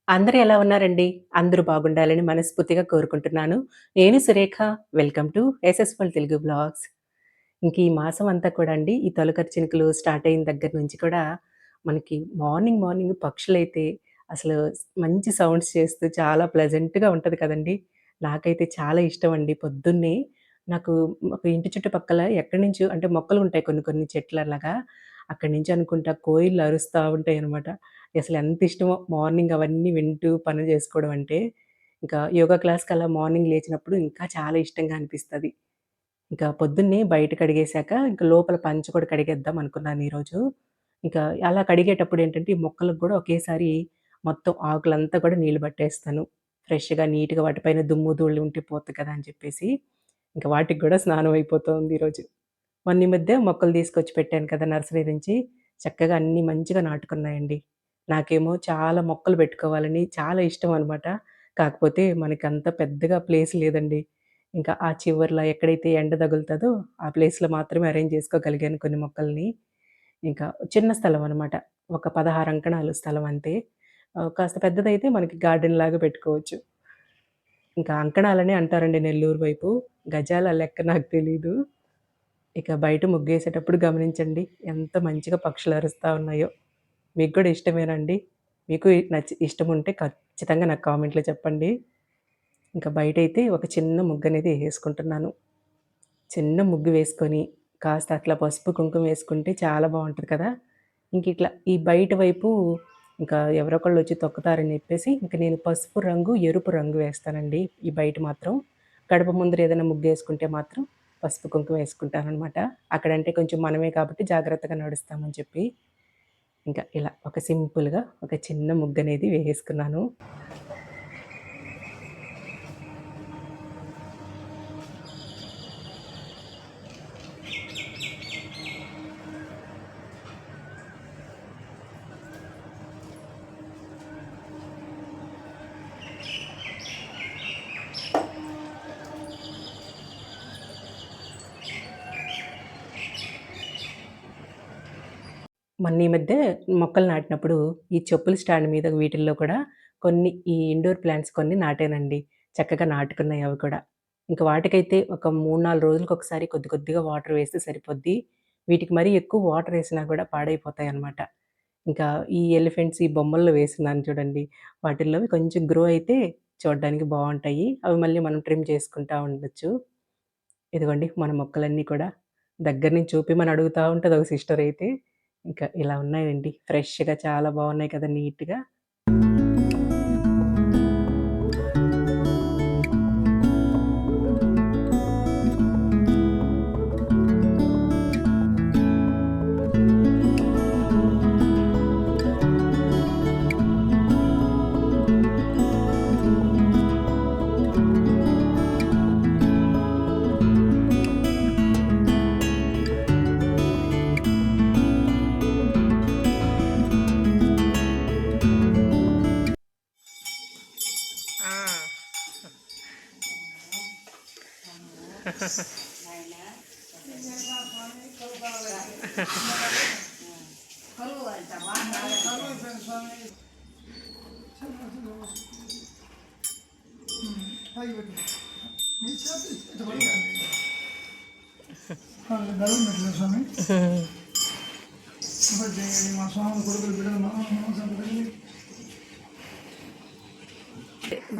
అందరూ ఎలా ఉన్నారండి? అందరూ బాగుండాలని మనస్ఫూర్తిగా కోరుకుంటున్నాను. నేను సురేఖ. వెల్కమ్ టు ఎస్ఎస్‌వల్ తెలుగు వ్లాగ్స్. ఇంక ఈ మాసం అంతా కూడా అండి, ఈ తొలకరి చినుకులు స్టార్ట్ అయిన దగ్గర నుంచి కూడా మనకి మార్నింగ్ పక్షులైతే అసలు మంచి సౌండ్స్ చేస్తూ చాలా ప్లెజెంట్‌గా ఉంటది కదండీ! నాకైతే చాలా ఇష్టమండి. పొద్దున్నే నాకు మాకు ఇంటి చుట్టుపక్కల ఎక్కడి నుంచో అంటే మొక్కలుంటాయి కొన్ని కొన్ని చెట్లలాగా. అక్కడి నుంచి అనుకుంటా కోయిలు అరుస్తా ఉంటాయనమాట. అసలెంత ఇష్టమో మార్నింగ్ అవన్నీ వింటూ పనులు జేసుకోవడం అంటే. ఇంకా యోగా క్లాస్‌కలా మార్నింగ్ లేచినప్పుడు ఇంకా చాలా ఇష్టంగా అనిపిస్తది. ఇంకా పొద్దున్నే బయట కడిగేశాక ఇంక లోపల పంచ కూడా కడిగేద్దాం అనుకున్నాను ఈరోజు. ఇంకా అలా కడిగేటప్పుడేంటంటే, ఈ మొక్కలకు గూడా ఒకేసారి మొత్తం ఆకులంతా కూడా నీళ్లు పట్టేస్తాను. ఫ్రెష్‌గా నీట్‌గా వాటిపైన దుమ్ము, ధూళి ఉంటే పోద్ది కదా అని చెప్పేసి. ఇంక వాటికి గూడా స్నానం అయిపోతోంది ఈరోజు. మొన్న ఈ మధ్య మొక్కలు తీసుకొచ్చి పెట్టాను కదా నర్సరీ నుంచి. చక్కగా అన్నీ మంచిగా నాటుకున్నాయండి. నాకేమో చాలా మొక్కలు పెట్టుకోవాలని చాలా ఇష్టం అనమాట. కాకపోతే మనకంత పెద్దగా ప్లేస్ లేదండి. ఇంకా ఆ చివర్ల ఎక్కడైతే ఎండ తగులుతదో ఆ ప్లేస్‌లో మాత్రమే అరేంజ్ చేసుకోగలిగాను కొన్ని మొక్కల్ని. ఇంకా చిన్న స్థలం అనమాట. ఒక 16 అంకణాలు స్థలం అంతే. కాస్త పెద్దదైతే మనకి గార్డెన్‌లాగా పెట్టుకోవచ్చు. ఇంకా అంకణాలనే అంటారండి నెల్లూరు వైపు. గజాల లెక్క నాకు తెలీదు. ఇక బయట ముగ్గేసేటప్పుడు గమనించండి. ఎంత మంచిగా పక్షులు అరుస్తా ఉన్నాయో. మీకు కూడా ఇష్టమేనా అండి? మీకు ఇష్టముంటే ఖచ్చితంగా నాకు కామెంట్‌లో చెప్పండి. ఇంకా బయటైతే ఒక చిన్న ముగ్గనేది ఏసేసుకుంటున్నాను. చిన్న ముగ్గు వేసుకొని, కాస్త అట్లా పసుపు, కుంకుమ వేసుకుంటే చాలా బావుంటది కదా! ఇంకిట్లా ఈ బయట వైపు ఇంకా ఎవరో ఒకళ్ళొచ్చి తొక్కుతారని చెప్పేసి, ఇంక నేను పసుపు రంగు, ఎరుపు రంగు వేస్తానండి ఈ బయట మాత్రం. గడప ముందర ఏదైనా ముగ్గేసుకుంటే మాత్రం పసుపు, కుంకుమ వేసుకుంటాననమాట. అక్కడంటే కొంచెం మనమే కాబట్టి జాగ్రత్తగా నడుస్తామని చెప్పి. ఇంకా ఇలా ఒక సింపుల్‌గా ఒక చిన్న ముగ్గనేది వేసేసుకున్నాను. మొన్న ఈ మధ్య మొక్కలు నాటినప్పుడు ఈ చెప్పుల స్టాండ్ మీద వీటిల్లో కూడా కొన్ని ఈ ఇండోర్ ప్లాంట్స్ కొన్ని నాటానండి. చక్కగా నాటుకున్నాయి అవి కూడా. ఇంక వాటికైతే ఒక 3, 4 రోజులకొకసారి కొద్ది కొద్దిగా వాటర్ వేస్తే సరిపోద్ది. వీటికి మరీ ఎక్కువ వాటర్ ఏసినా కూడా పాడైపోతాయన్నమాట. ఇంకా ఈ ఎలిఫెంట్స్ ఈ బొమ్మల్లో వేసున్నాను చూడండి. వాటిల్లో కొంచెం గ్రో అయితే చూడ్డానికి బావుంటాయి. అవి మళ్ళీ మనం ట్రిమ్ చేసుకుంటా ఉండొచ్చు. ఇదిగోండి మన మొక్కలన్నీ కూడా దగ్గర నుంచి చూపిమని అడుగుతా ఉంటది ఒక సిస్టరయితే. ఇంకా ఇలా ఉన్నాయండి. ఫ్రెష్‌గా చాలా బావున్నాయి కదా! నీట్‌గా.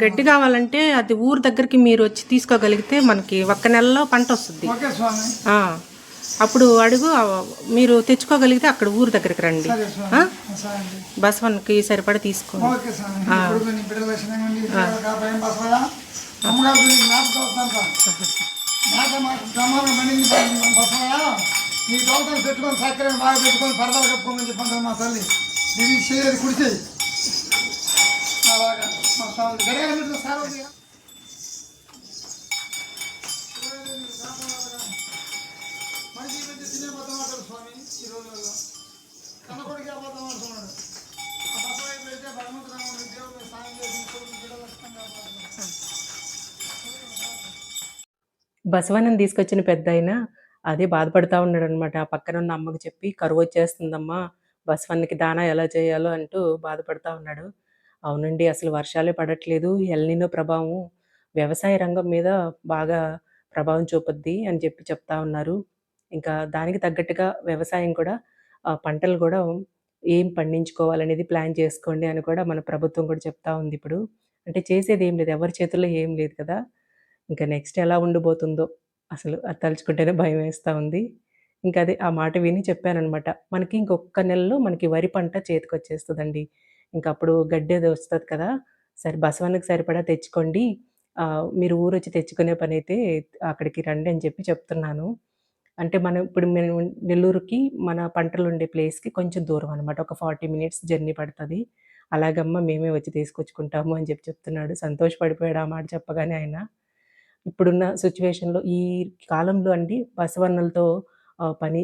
గడ్డి కావాలంటే అది ఊరు దగ్గరికి మీరొచ్చి తీసుకోగలిగితే మనకి ఒక్క నెలలో పంటొస్తది. ఓకే స్వామి. ఆ! అప్పుడు అడుగు మీరు తెచ్చుకోగలిగితే అక్కడ ఊరు దగ్గరికి రండి. సరే స్వామి. ఆ! సరే అండి. బసవన్నకి సరిపడా తీసుకోండి. ఓకే స్వామి. ఇప్పుడు నీ బిడ్డల లక్షణంగా ఉంది. కాపాయం బసవయ్య. అమ్మగారు నీకు జ్ఞాపకం వస్తాను. మాట మాట బ్రహ్మాండం పండింది బసవయ్య. నీ దోటను పెట్టుకొని సక్కరని బాగా పెట్టుకొని పరదాలు కప్పుకోమని చెప్పంటారు మా తల్లి. నీవి చేయలేదు కుడిచేయి. అలాగా మా స్వామి గడియారం సార్ ఉంది. మంచి మంచి తినే అబద్ధం ఆడతాడు స్వామి ఈ రోజుల్లో. కన్నకొడికి అబద్ధం ఆడుతున్నాడు. ఆ బసవయ్య పెడితే భగవంతుడు దేవుడు సాయం చేసి కొడుకు బిడ్డలు వస్తుందా. బసవన్నని తీసుకొచ్చిన పెద్దాయన అదే బాధపడతా ఉన్నాడనమాట. ఆ పక్కనున్న అమ్మకి చెప్పి, "కరువొచ్చేస్తుందమ్మా, బసవన్నకి దానా ఎలా చేయాలో" అంటూ బాధపడతా ఉన్నాడు. అవునండి. అసలు వర్షాలే పడట్లేదు. ఎల్‌నినో ప్రభావం వ్యవసాయ రంగం మీద బాగా ప్రభావం చూపుద్ది అని చెప్తా ఉన్నారు. ఇంకా దానికి తగ్గట్టుగా వ్యవసాయం కూడా పంటలు గూడా ఏం పండించుకోవాలనేది ప్లాన్ చేసుకోండి అని కూడా మన ప్రభుత్వం కూడా చెప్తా ఉందిప్పుడు. అంటే చేసేదేం లేదు. ఎవరి చేతుల్లో ఏం లేదు కదా! ఇంకా నెక్స్ట్ ఎలా ఉండబోతుందో అసలు అది తలుచుకుంటేనే భయమేస్తా ఉంది. ఇంకదే ఆ మాట విని చెప్పాననమాట. మనకి ఇంకొక్క నెలలో మనకి వరి పంట చేతికొచ్చేస్తదండి. ఇంకప్పుడు గడ్డేది వస్తది కదా! సరే బసవన్నకి సరిపడా తెచ్చుకోండి. మీరు ఊరొచ్చి తెచ్చుకునే పనైతే అక్కడికి రండి అని చెప్తున్నాను. అంటే మనం ఇప్పుడు మేము నెల్లూరుకి మన పంటలుండే ప్లేస్‌కి కొంచెం దూరం అనమాట. ఒక 40 మినిట్స్ జర్నీ పడతది. అలాగమ్మా మేమే వచ్చి తీసుకొచ్చుకుంటాము అని చెప్తున్నాడు. సంతోషపడిపోయాడు ఆ మాట చెప్పగానే ఆయన. ఇప్పుడున్న సిట్యుయేషన్‌లో ఈ కాలంలో అండి బసవన్నలతో పని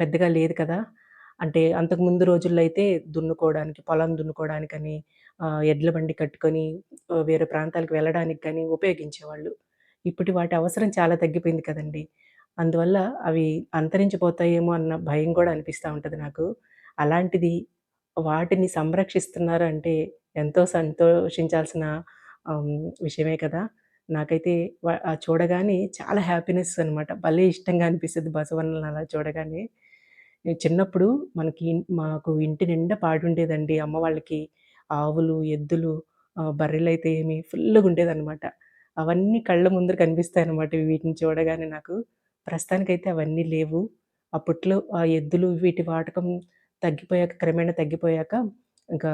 పెద్దగా లేదు కదా! అంటే అంతకుముందు రోజుల్లో అయితే దున్నుకోవడానికి, పొలం దున్నుకోవడానికని ఎడ్ల బండి కట్టుకొని వేరే ప్రాంతాలకు వెళ్ళడానికి గాని ఉపయోగించేవాళ్ళు. ఇప్పటి వాటి అవసరం చాలా తగ్గిపోయింది కదండీ! అందువల్ల అవి అంతరించిపోతాయేమో అన్న భయం గూడా అనిపిస్తా ఉంటది నాకు. అలాంటిది వాటిని సంరక్షిస్తున్నారు అంటే ఎంతో సంతోషించాల్సిన విషయమే కదా! నాకైతే చూడగానే చాలా హ్యాపీనెస్ అనమాట. భలే ఇష్టంగా అనిపిస్తది బసవన్నలని అలా చూడగానే. చిన్నప్పుడు మాకు ఇంటి నిండా పాడుండేదండి అమ్మ వాళ్ళకి. ఆవులు, ఎద్దులు, బర్రెలైతే ఏమి ఫుల్లుగుండేదనమాట. అవన్నీ కళ్ళ ముందర కనిపిస్తాయనమాట వీటిని చూడగానే నాకు. ప్రస్తుతానికైతే అవన్నీ లేవు. అప్పట్లో ఆ ఎద్దులు వీటి వాడకం క్రమేణా తగ్గిపోయాక ఇంకా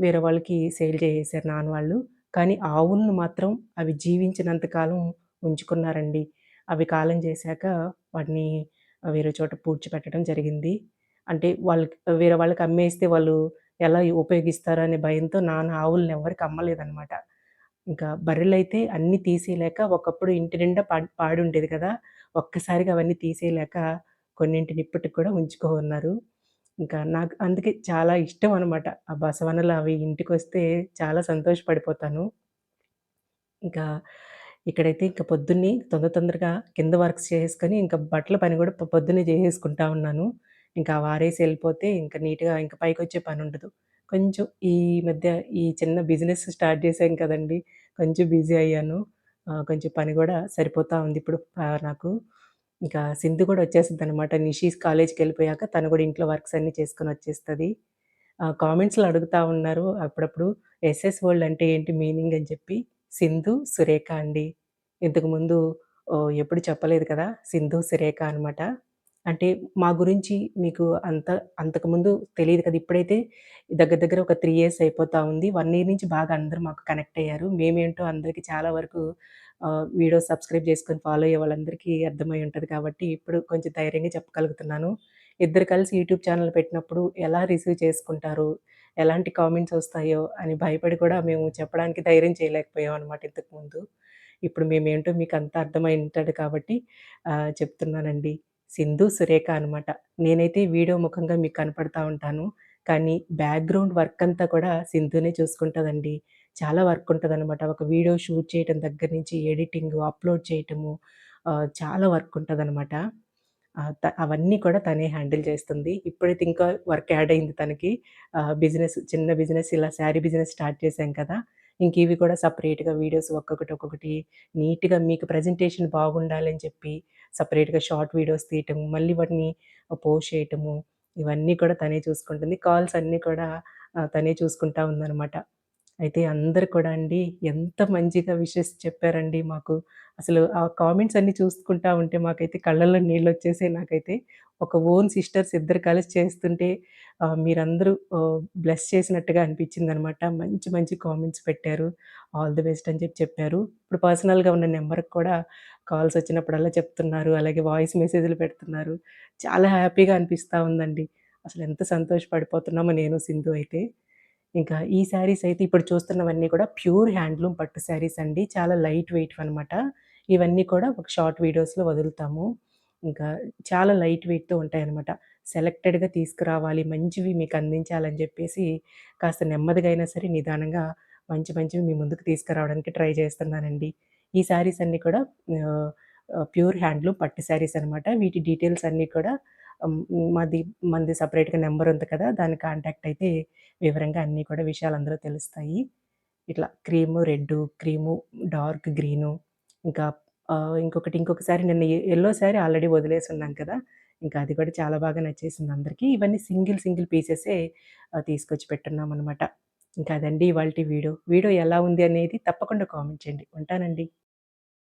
వేరే వాళ్ళకి సేల్ చేసేసారు నాన్న వాళ్ళు. కానీ ఆవులను మాత్రం అవి జీవించినంత కాలం ఉంచుకున్నారండి. అవి కాలం చేశాక వాటిని వేరే చోట పూడ్చిపెట్టడం జరిగింది. అంటే వేరే వాళ్ళకి అమ్మేస్తే వాళ్ళు ఎలా ఉపయోగిస్తారో అనే భయంతో నాన్న ఆవుల్ని ఎవ్వరికి అమ్మలేదనమాట. ఇంకా బర్రెలైతే అన్నీ తీసేయలేక ఒకప్పుడు ఇంటి నిండా పాడుండేది కదా! ఒక్కసారిగా అవన్నీ తీసేయలేక కొన్నింటిని ఇప్పటికి కూడా ఉంచుకోనున్నారు. ఇంకా నాకు అందుకే చాలా ఇష్టం అనమాట. ఆ బసవన్నలు అవి ఇంటికొస్తే చాలా సంతోషపడిపోతాను. ఇంకా ఇక్కడైతే ఇంక పొద్దున్నే తొందరగా కింద వర్క్స్ చేసేసుకొని, ఇంకా బట్టల పని గూడా పొద్దున్నే జేసేసుకుంటా ఉన్నాను. ఇంకా వారేసి ఎళ్ళిపోతే ఇంక నీట్‌గా ఇంక పైకొచ్చే పనుండదు. కొంచెం ఈ మధ్య ఈ చిన్న బిజినెస్ స్టార్ట్ చేశాం కదండీ! కొంచెం బిజీ అయ్యాను. కొంచెం పని గూడా సరిపోతా ఉంది ఇప్పుడు నాకు. ఇంకా సింధు గూడా వచ్చేసిద్దనమాట. నిషీస్ కాలేజ్‌కెళ్ళిపోయాక తను గూడా ఇంట్లో వర్క్స్ అన్నీ చేసుకొనొచ్చేస్తది. కామెంట్స్‌లో అడుగుతా ఉన్నారు అప్పుడప్పుడు ఎస్ఎస్ వరల్డ్ అంటే ఏంటి మీనింగ్ అని చెప్పి. సింధు, సురేఖ అండి. ఇంతకుముందు ఎప్పుడు చెప్పలేదు కదా! సింధు, సురేఖ అనమాట. అంటే మా గురించి మీకు అంతకుముందు తెలీదు కదా! ఇప్పుడైతే దగ్గర ఒక 3 ఇయర్స్ అయిపోతా ఉంది. 1 ఇయర్ నుంచి బాగా అందరూ మాకు కనెక్ట్ అయ్యారు. మేమేంటో అందరికి చాలా వరకు వీడియోస్ సబ్స్క్రైబ్ చేసుకొని ఫాలో అయ్యే వాళ్ళందరికీ అర్థమై ఉంటది కాబట్టి ఇప్పుడు కొంచెం ధైర్యంగా చెప్పగలుగుతున్నాను. ఇద్దరు కలిసి యూట్యూబ్ ఛానెల్ పెట్టినప్పుడు ఎలా రిసీవ్ చేసుకుంటారు? ఎలాంటి కామెంట్స్ ఒస్తాయో అని భయపడి కూడా మేము చెప్పడానికి ధైర్యం చేయలేకపోయామనమాట ఇంతకుముందు. ఇప్పుడు మేమేంటో మీకంతా అర్థమై ఉంటది కాబట్టి చెప్తున్నానండి. సింధు, సురేఖ అనమాట. నేనైతే వీడియో ముఖంగా మీకు కనపడతా ఉంటాను. కానీ బ్యాక్‌గ్రౌండ్ వర్క్ అంతా కూడా సింధునే చూసుకుంటదండి. చాలా వర్క్ ఉంటదనమాట. ఒక వీడియో షూట్ చేయటం దగ్గర నుంచి ఎడిటింగు, అప్‌లోడ్ చేయటము చాలా వర్క్ ఉంటదనమాట. అవన్నీ కూడా తనే హ్యాండిల్ చేస్తుంది. ఇప్పుడైతే ఇంకా వర్క్ యాడ్ అయింది తనకి. చిన్న బిజినెస్ ఇలా శారీ బిజినెస్ స్టార్ట్ చేశాం కదా! ఇంక ఇవి కూడా సెపరేట్‌గా వీడియోస్ ఒక్కొక్కటి నీట్‌గా మీకు ప్రెజెంటేషన్ బాగుండాలని చెప్పి సెపరేట్‌గా షార్ట్ వీడియోస్ తీయటము, మళ్ళీ వాటిని పోస్ట్ చేయటము, ఇవన్నీ కూడా తనే చూసుకుంటుంది. కాల్స్ అన్నీ కూడా తనే చూసుకుంటా ఉందనమాట. అయితే అందరూ కూడా అండి ఎంత మంచిగా విషెస్ చెప్పారండి మాకు. అసలు ఆ కామెంట్స్ అన్నీ చూసుకుంటా ఉంటే మాకైతే కళ్ళల్లో నీళ్ళొచ్చేసాయి నాకైతే. ఒక ఓన్ సిస్టర్స్ ఇద్దరు కలిసి చేస్తుంటే మీరందరూ బ్లెస్ చేసినట్టుగా అనిపించిందనమాట. మంచి మంచి కామెంట్స్ పెట్టారు. ఆల్ ది బెస్ట్ అని చెప్పారు. ఇప్పుడు పర్సనల్‌గా ఉన్న నంబర్‌కి కూడా కాల్స్ వచ్చినప్పుడల్లా చెప్తున్నారు. అలాగే వాయిస్ మెసేజ్‌లు పెడుతున్నారు. చాలా హ్యాపీగా అనిపిస్తా ఉందండి. అసలెంత సంతోషపడిపోతున్నామో నేను, సింధు అయితే. ఇంకా ఈ శారీస్ అయితే ఇప్పుడు చూస్తున్నవన్నీ కూడా ప్యూర్ హ్యాండ్లూమ్ పట్టు శారీస్ అండి. చాలా లైట్ వెయిట్‌వనమాట. ఇవన్నీ కూడా ఒక షార్ట్ వీడియోస్‌లో వదులుతాము. ఇంకా చాలా లైట్ వెయిట్‌తో ఉంటాయనమాట. సెలెక్టెడ్‌గా తీసుకురావాలి, మంచివి మీకు అందించాలని జెప్పేసి కాస్త నెమ్మదిగా అయినా సరే నిదానంగా మంచివి మీ ముందుకు తీసుకురావడానికి ట్రై చేస్తున్నానండి. ఈ శారీస్ అన్నీ కూడా ఆహ్, ప్యూర్ హ్యాండ్లూమ్ పట్టు శారీస్ అనమాట. వీటి డీటెయిల్స్ అన్నీ కూడా హ్మ్, మాది మనది సెపరేట్‌గా నెంబర్ ఉంది కదా! దాన్ని కాంటాక్ట్ అయితే వివరంగా అన్నీ కూడా విషయాలు అందులో తెలుస్తాయి. ఇట్లా cream, red, cream, dark green, ఇంకా ఇంకొక శారీ నిన్న యెల్లో శారీ ఆల్రెడీ వదిలేసున్నాం కదా! ఇంకా అది కూడా చాలా బాగా నచ్చేసింది అందరికీ. ఇవన్నీ సింగిల్ పీసెసే తీసుకొచ్చి పెట్టున్నామనమాట. ఇంకా అదండి ఇవాల్టి వీడియో. వీడియో ఎలా ఉంది అనేది తప్పకుండా కామెంట్ చేయండి. ఉంటానండి.